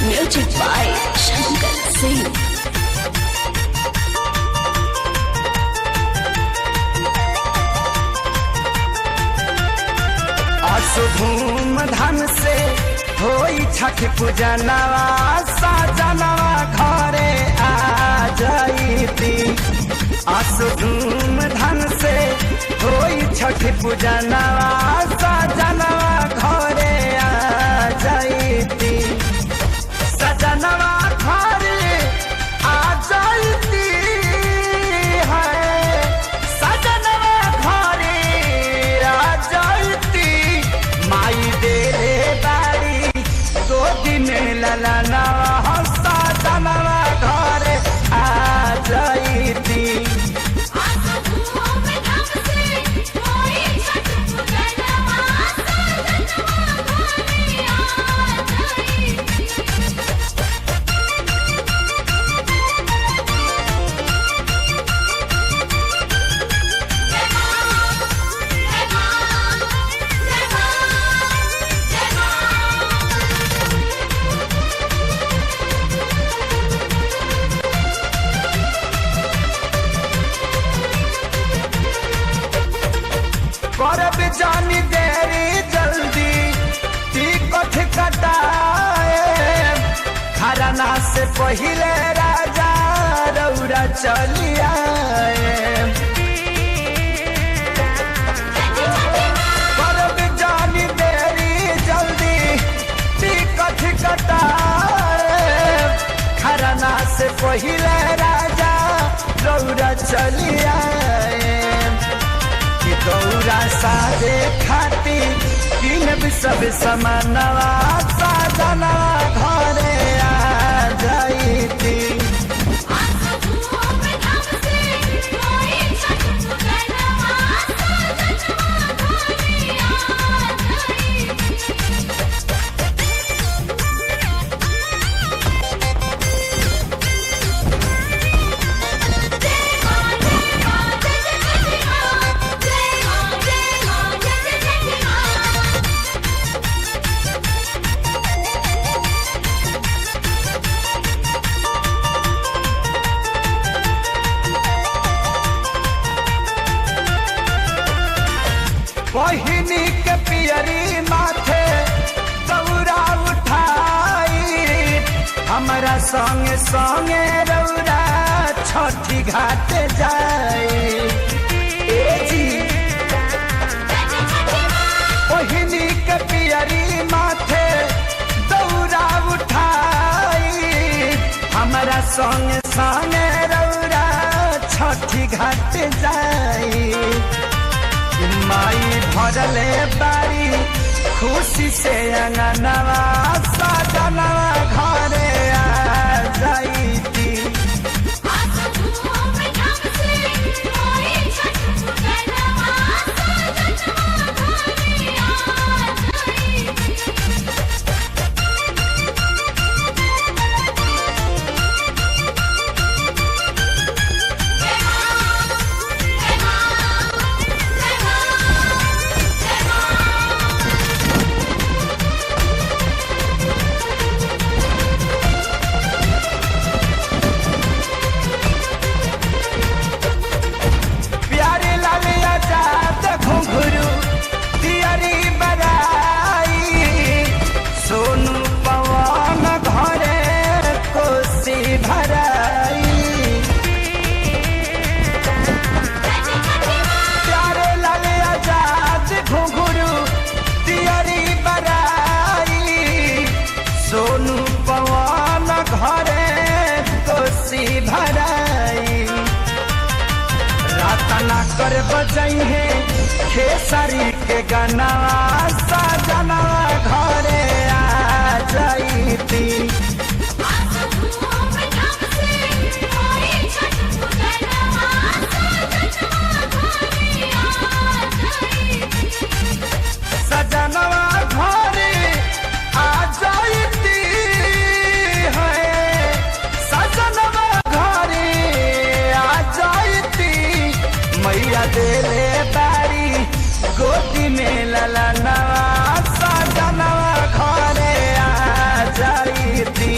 Music by Shankar Singh. धूम धाम से होई छठ पूजनवा साजनवा घरे आ जाईती। आसु धूम धाम से होई छठ पूजनवा साजनवा घरे आ जाईती। सजनवा घरे आ जाईती है, सजनवा घरे आ जाईती। माई दे बाड़ी दो दिन ललना साजनवा घरे आ जाईती। करब जानी देरी जल्दी टिकट कटाए, खरना से पहिले राजा रौरा चली आए। करब जानी देरी जल्दी टिकट कटाए, खरना से पहिले राजा रौरा चली आए। दौरा साजे खाती किन सब समानवा साजनवा घरे आ जाईती। बहिनी के पियरी माथे दौरा उठाई, हमारा संगे संगे रौरा छठी घाट जाए। बहिनी के पियरी माथे दौरा उठाई, हमारा संगे संगे रौरा छठी घाट जाए। माई भरले बारी खुशी से अंगनवा साजनवा घरे आ जाईती। सोनू पवन घरे कोसी भराई, रातना कर बजाई है खेसारी के गनवा साजनवा घरे आ जाईती। सजनवा घरे आ जाईती है, सजनवा घरे आ जाईती। मैया देले बारी गोदी में ललनवा साजनवा घरे आ जाईती।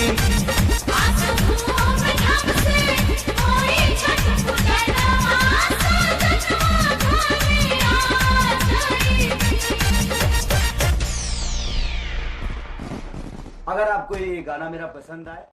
आपको ये गाना मेरा पसंद आए।